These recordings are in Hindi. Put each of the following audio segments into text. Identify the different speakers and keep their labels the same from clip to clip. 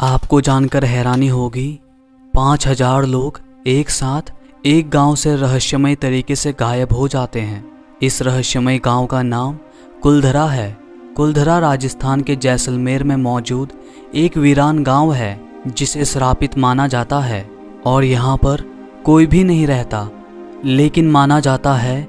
Speaker 1: आपको जानकर हैरानी होगी, 5000 लोग एक साथ एक गांव से रहस्यमय तरीके से गायब हो जाते हैं। इस रहस्यमय गांव का नाम कुलधरा है। कुलधरा राजस्थान के जैसलमेर में मौजूद एक वीरान गांव है जिसे श्रापित माना जाता है और यहाँ पर कोई भी नहीं रहता। लेकिन माना जाता है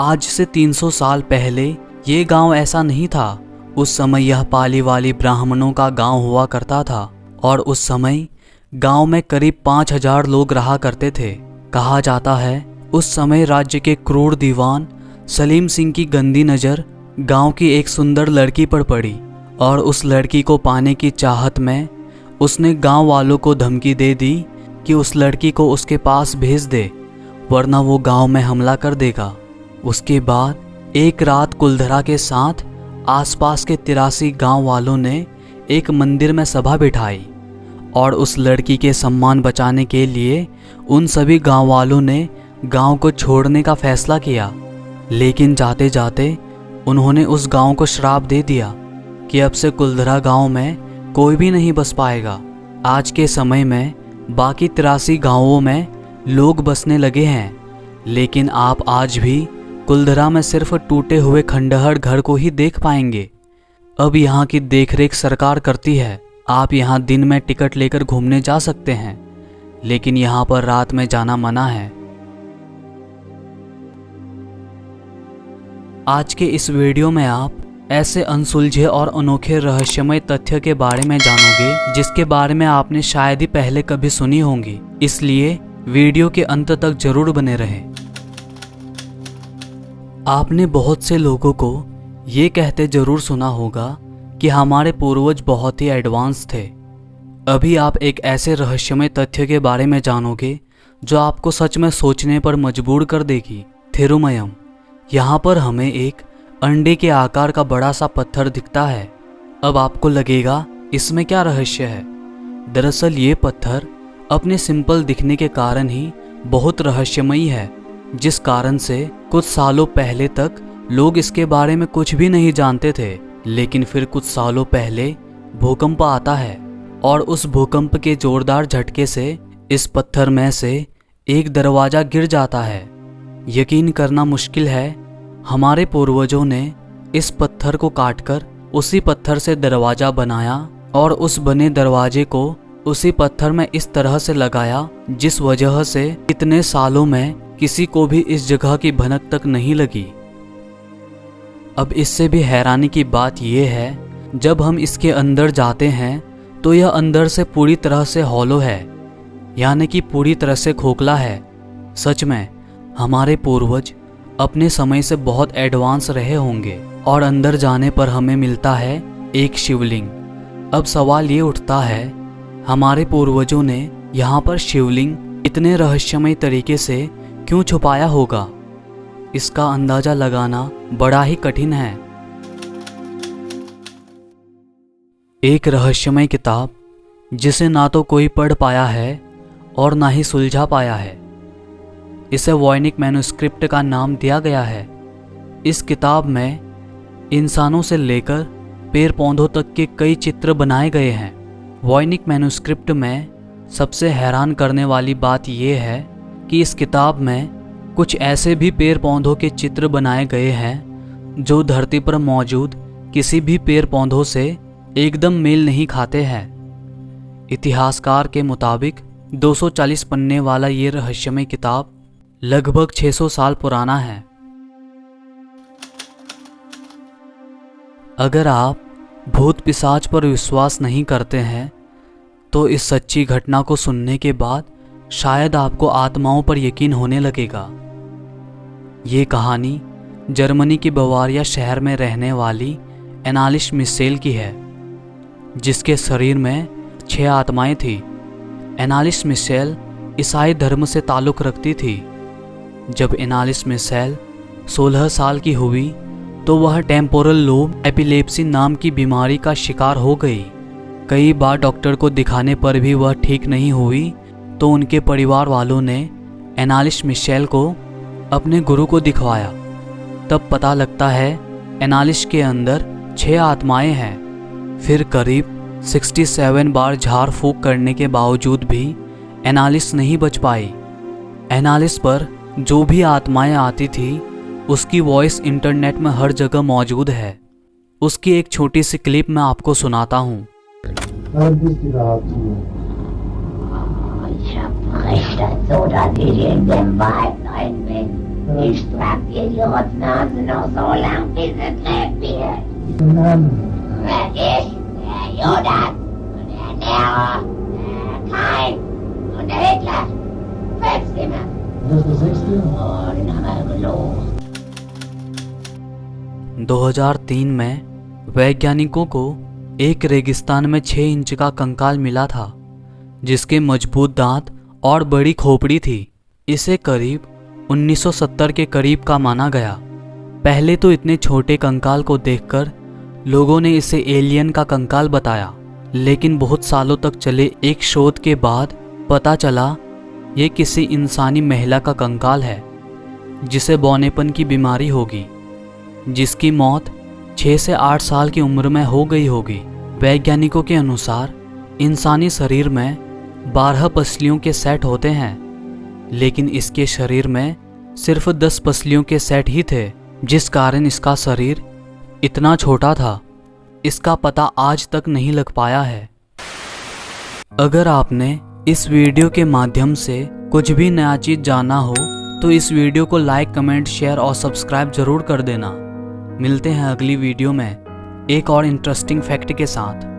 Speaker 1: आज से 300 साल पहले ये गांव ऐसा नहीं था। उस समय यह पालीवाली ब्राह्मणों का गांव हुआ करता था और उस समय गांव में करीब 5000 लोग रहा करते थे। कहा जाता है उस समय राज्य के क्रूर दीवान सलीम सिंह की गंदी नज़र गांव की एक सुंदर लड़की पर पड़ी और उस लड़की को पाने की चाहत में उसने गांव वालों को धमकी दे दी कि उस लड़की को उसके पास भेज दे वरना वो गांव में हमला कर देगा। उसके बाद एक रात कुलधरा के साथ आसपास के 83 गांव वालों ने एक मंदिर में सभा बिठाई और उस लड़की के सम्मान बचाने के लिए उन सभी गांव वालों ने गांव को छोड़ने का फैसला किया। लेकिन जाते जाते उन्होंने उस गांव को श्राप दे दिया कि अब से कुलधरा गांव में कोई भी नहीं बस पाएगा। आज के समय में बाकी 83 गांवों में लोग बसने लगे हैं, लेकिन आप आज भी कुलधरा में सिर्फ टूटे हुए खंडहर घर को ही देख पाएंगे। अब यहाँ की देखरेख सरकार करती है। आप यहाँ दिन में टिकट लेकर घूमने जा सकते हैं, लेकिन यहाँ पर रात में जाना मना है। आज के इस वीडियो में आप ऐसे अनसुलझे और अनोखे रहस्यमय तथ्य के बारे में जानोगे जिसके बारे में आपने शायद ही पहले कभी सुनी होंगी। इसलिए वीडियो के अंत तक जरूर बने रहें। आपने बहुत से लोगों को ये कहते जरूर सुना होगा कि हमारे पूर्वज बहुत ही एडवांस थे। अभी आप एक ऐसे रहस्यमय तथ्य के बारे में जानोगे जो आपको सच में सोचने पर मजबूर कर देगी। थिरुमयम। यहाँ पर हमें एक अंडे के आकार का बड़ा सा पत्थर दिखता है। अब आपको लगेगा इसमें क्या रहस्य है। दरअसल ये पत्थर अपने सिंपल दिखने के कारण ही बहुत रहस्यमयी है, जिस कारण से कुछ सालों पहले तक लोग इसके बारे में कुछ भी नहीं जानते थे। लेकिन फिर कुछ सालों पहले भूकंप आता है और उस भूकंप के जोरदार झटके से इस पत्थर में से एक दरवाज़ा गिर जाता है। यकीन करना मुश्किल है, हमारे पूर्वजों ने इस पत्थर को काटकर उसी पत्थर से दरवाज़ा बनाया और उस बने दरवाजे को उसी पत्थर में इस तरह से लगाया जिस वजह से इतने सालों में किसी को भी इस जगह की भनक तक नहीं लगी। अब इससे भी हैरानी की बात यह है, जब हम इसके अंदर जाते हैं तो यह अंदर से पूरी तरह से हॉलो है, यानी कि पूरी तरह से खोखला है। सच में हमारे पूर्वज अपने समय से बहुत एडवांस रहे होंगे। और अंदर जाने पर हमें मिलता है एक शिवलिंग। अब सवाल ये उठता है, हमारे पूर्वजों ने यहाँ पर शिवलिंग इतने रहस्यमय तरीके से क्यों छुपाया होगा? इसका अंदाजा लगाना बड़ा ही कठिन है। एक रहस्यमय किताब जिसे ना तो कोई पढ़ पाया है और ना ही सुलझा पाया है। इसे वॉयनिक मैन्युस्क्रिप्ट का नाम दिया गया है। इस किताब में इंसानों से लेकर पेड़ पौधों तक के कई चित्र बनाए गए हैं। वॉयनिक मैन्युस्क्रिप्ट में सबसे हैरान करने वाली बात यह है कि इस किताब में कुछ ऐसे भी पेड़ पौधों के चित्र बनाए गए हैं जो धरती पर मौजूद किसी भी पेड़ पौधों से एकदम मेल नहीं खाते हैं। इतिहासकार के मुताबिक 240 पन्ने वाला ये रहस्यमय किताब लगभग 600 साल पुराना है। अगर आप भूत पिशाच पर विश्वास नहीं करते हैं तो इस सच्ची घटना को सुनने के बाद शायद आपको आत्माओं पर यकीन होने लगेगा। ये कहानी जर्मनी के बवारिया शहर में रहने वाली एनालिस मिशेल की है, जिसके शरीर में 6 आत्माएं थी। एनालिस मिशेल ईसाई धर्म से ताल्लुक़ रखती थी। जब एनालिस मिशेल 16 साल की हुई तो वह टेम्पोरल लोब एपिलेप्सी नाम की बीमारी का शिकार हो गई। कई बार डॉक्टर को दिखाने पर भी वह ठीक नहीं हुई तो उनके परिवार वालों ने एनालिस मिशेल को अपने गुरु को दिखवाया। तब पता लगता है एनालिस के अंदर 6 आत्माएं हैं। फिर करीब 67 बार झाड़ फूक करने के बावजूद भी एनालिस नहीं बच पाई। एनालिस पर जो भी आत्माएं आती थी उसकी वॉइस इंटरनेट में हर जगह मौजूद है। उसकी एक छोटी सी क्लिप मैं आपको सुनाता हूँ।
Speaker 2: Das
Speaker 1: 2003 में वैज्ञानिकों को एक रेगिस्तान में 6 इंच का कंकाल मिला था जिसके मजबूत दांत और बड़ी खोपड़ी थी। इसे करीब 1970 के करीब का माना गया। पहले तो इतने छोटे कंकाल को देखकर लोगों ने इसे एलियन का कंकाल बताया, लेकिन बहुत सालों तक चले एक शोध के बाद पता चला ये किसी इंसानी महिला का कंकाल है जिसे बौनेपन की बीमारी होगी, जिसकी मौत 6 से 8 साल की उम्र में हो गई होगी। वैज्ञानिकों के अनुसार इंसानी शरीर में 12 पसलियों के सेट होते हैं, लेकिन इसके शरीर में सिर्फ 10 पसलियों के सेट ही थे, जिस कारण इसका शरीर इतना छोटा था। इसका पता आज तक नहीं लग पाया है। अगर आपने इस वीडियो के माध्यम से कुछ भी नया चीज़ जाना हो तो इस वीडियो को लाइक, कमेंट, शेयर और सब्सक्राइब जरूर कर देना। मिलते हैं अगली वीडियो में एक और इंटरेस्टिंग फैक्ट के साथ।